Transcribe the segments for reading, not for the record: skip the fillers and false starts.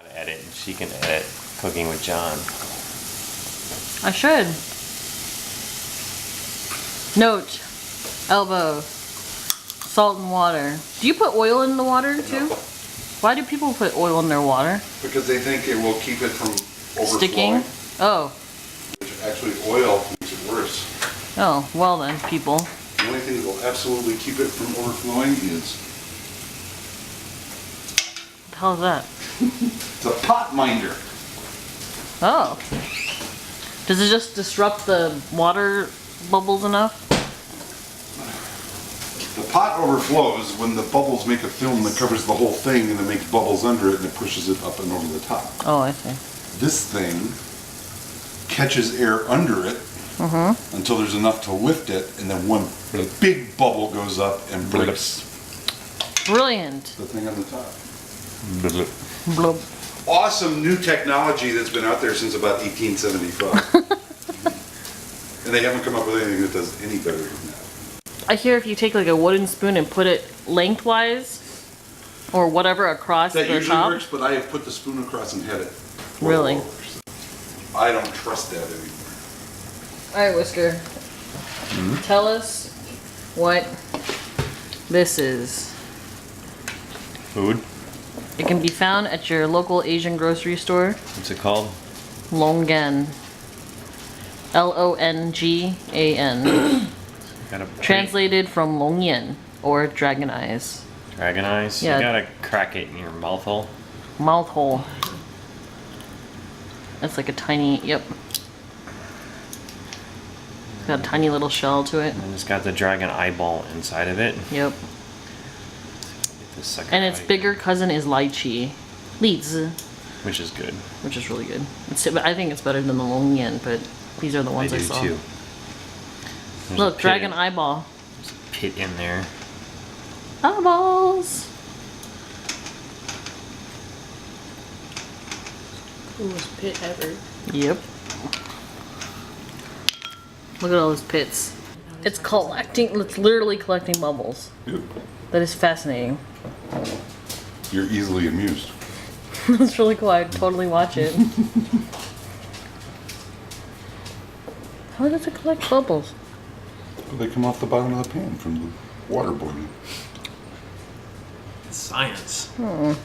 To edit, and she can edit Cooking with John. I should. Note, elbow, salt and water. Do you put oil in the water too? No. Why do people put oil in their water? Because they think it will keep it from overflowing. Sticking? Oh. Which actually oil makes it worse. Oh, well then, people. The only thing that will absolutely keep it from overflowing is... What the hell is that? It's a pot minder. Oh. Does it just disrupt the water bubbles enough? The pot overflows when the bubbles make a film that covers the whole thing and it makes bubbles under it and it pushes it up and over the top. Oh, I see. This thing catches air under it until there's enough to lift it, and then one big bubble goes up and breaks Brilliant. the thing on the top. Blub. Awesome new technology that's been out there since about 1875. And they haven't come up with anything that does any better than that. I hear if you take like a wooden spoon and put it lengthwise or whatever across That the usually top. works, but I have put the spoon across and had it. Really? Over, so I don't trust that anymore. Alright, Whisker. Tell us what this is. Food? It can be found at your local Asian grocery store. What's it called? Longan. Longan. Gotta Translated from Longyan or dragon eyes. Dragon eyes? Yeah. You gotta crack it in your mouth hole. Mouth hole. That's like a tiny, yep. It's got a tiny little shell to it. And it's got the dragon eyeball inside of it. Yep. The sucker And its eye, bigger cousin is lychee. Lizi. which is good. Which is really good. I think it's better than the Longyan, but these are the ones I do saw. too. There's Look, a pit dragon eyeball. There's a pit in there. Eyeballs! Coolest pit ever. Yep. Look at all those pits. It's literally collecting bubbles. Yep. That is fascinating. You're easily amused. That's really cool. I'd totally watch it. How does it collect bubbles? They come off the bottom of the pan from the water boiling. It's science. When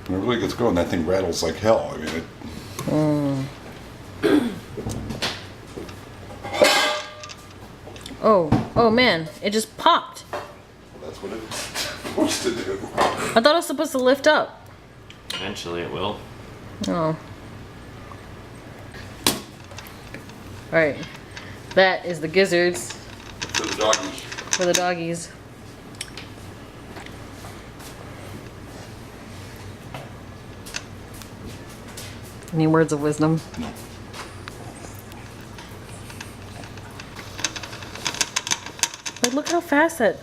it really gets going, that thing rattles like hell. I mean, Oh man, it just popped. that's what it's supposed to do. I thought it was supposed to lift up. Eventually it will. Oh. Alright. That is the gizzards For the doggies. for the doggies. Any words of wisdom? No. Like, look how fast that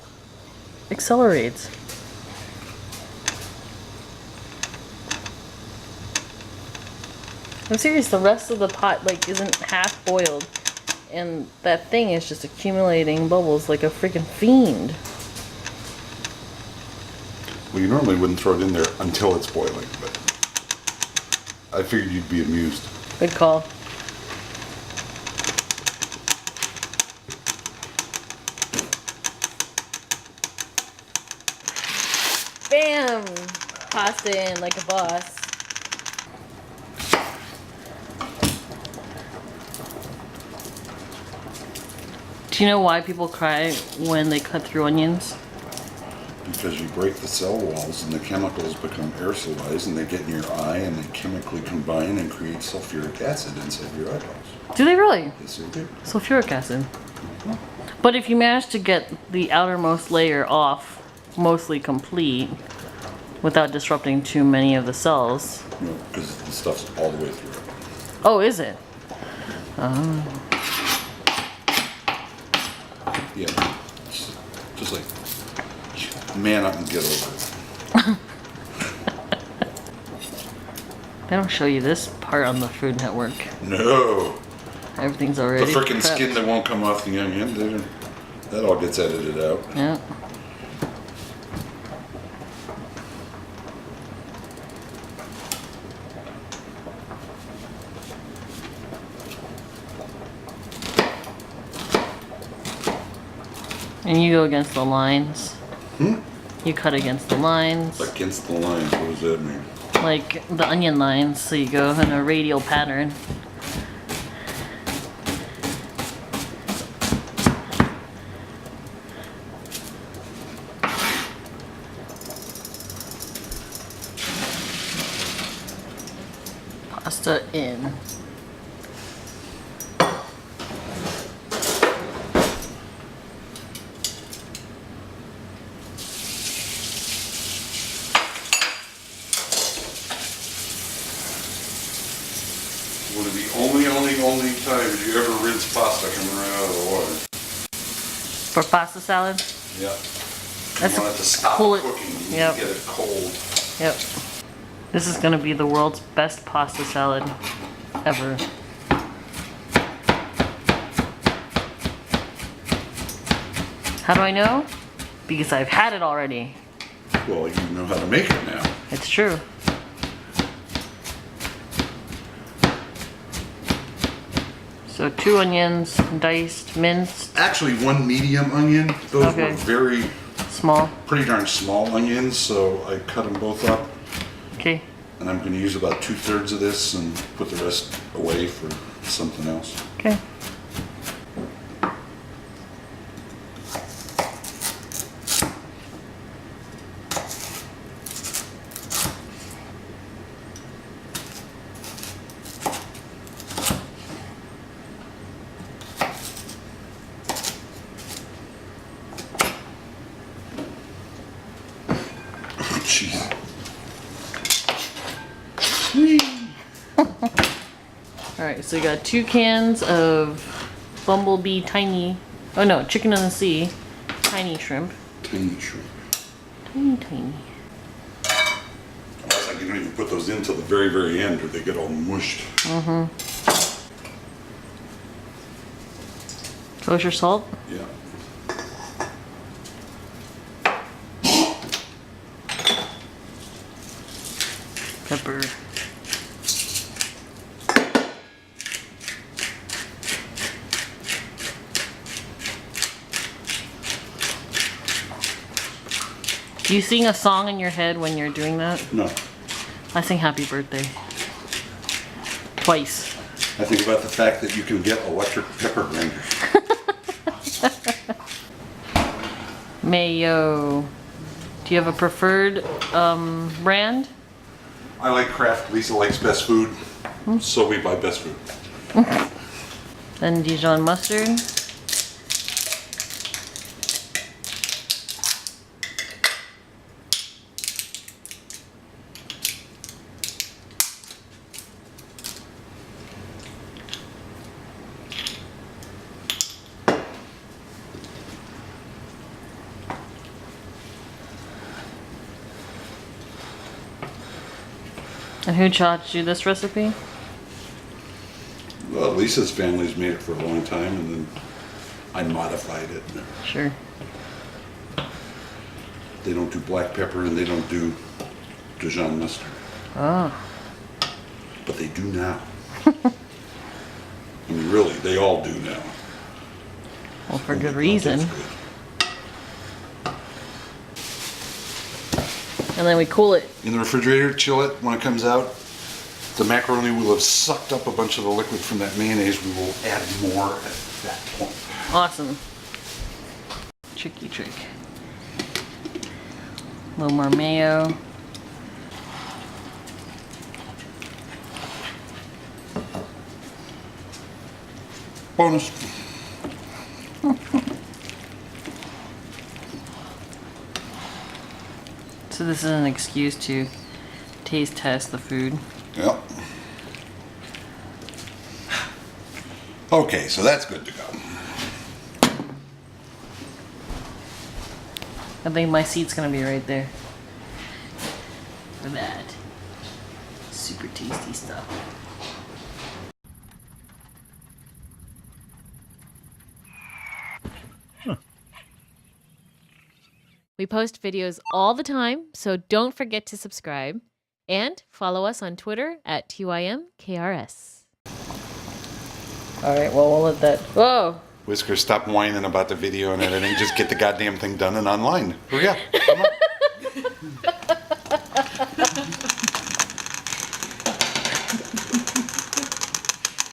accelerates. I'm serious, the rest of the pot like isn't half boiled, and that thing is just accumulating bubbles like a freaking fiend. Well, you normally wouldn't throw it in there until it's boiling, but I figured you'd be amused. Good call. Bam! Pasta in like a boss. Do you know why people cry when they cut through onions? Because you break the cell walls and the chemicals become aerosolized and they get in your eye and they chemically combine and create sulfuric acid inside your eyeballs. Do they really? Yes, they do. Sulfuric acid. But if you manage to get the outermost layer off mostly complete without disrupting too many of the cells. No, because the stuff's all the way through it. Oh, is it? Oh. Yeah. Just like, man up and get over it. They don't show you this part on the Food Network. No. Everything's The already frickin' prepped. skin that won't come off the onion, that all gets edited out. Yeah. And you go against the lines. Hmm? You cut against the lines. Against the lines, what does that mean? Like the onion lines, so you go in a radial pattern. Pasta in. One of the only times you ever rinse pasta coming right out of the water. For pasta salad? Yeah. That's You want it to stop cool it. cooking. You Yep. get it cold. Yep. This is gonna be the world's best pasta salad ever. How do I know? Because I've had it already. Well, you know how to make it now. It's true. So 2 onions, diced, minced, Actually, 1 medium onion. Those Okay. were very, small. pretty darn small onions, so I cut them both up. Okay. And I'm going to use about 2/3 of this and put the rest away for something else. Okay. Jeez. Alright, so you got 2 cans of bumblebee tiny, oh no, chicken in the sea, tiny shrimp. Tiny shrimp. Tiny. Almost like you don't even put those in till the very, very end or they get all mushed. Kosher salt. Yeah. Pepper. Do you sing a song in your head when you're doing that? No. I sing happy birthday. Twice. I think about the fact that you can get electric pepper grinders. Mayo. Do you have a preferred brand? I like Kraft. Lisa likes Best Food. So we buy Best Food. Then Dijon mustard. And who taught you this recipe? Well, Lisa's family's made it for a long time, and then I modified it. Sure. They don't do black pepper, and they don't do Dijon mustard. Oh. But they do now. I mean, really, they all do now. Well, for Oh my good God, reason. that's good. And then we cool it. In the refrigerator, chill it. When it comes out, the macaroni will have sucked up a bunch of the liquid from that mayonnaise. We will add more at that point. Awesome. Tricky trick. A little more mayo. Bonus. So this is an excuse to taste test the food. Yep. Okay, so that's good to go. I think my seat's gonna be right there. For that. Super tasty stuff. We post videos all the time, so don't forget to subscribe and follow us on Twitter at TYMKRS. Alright, well, we'll let that. Whoa! Whisker, stop whining about the video and editing. Just get the goddamn thing done and online. Hurry up. Come on.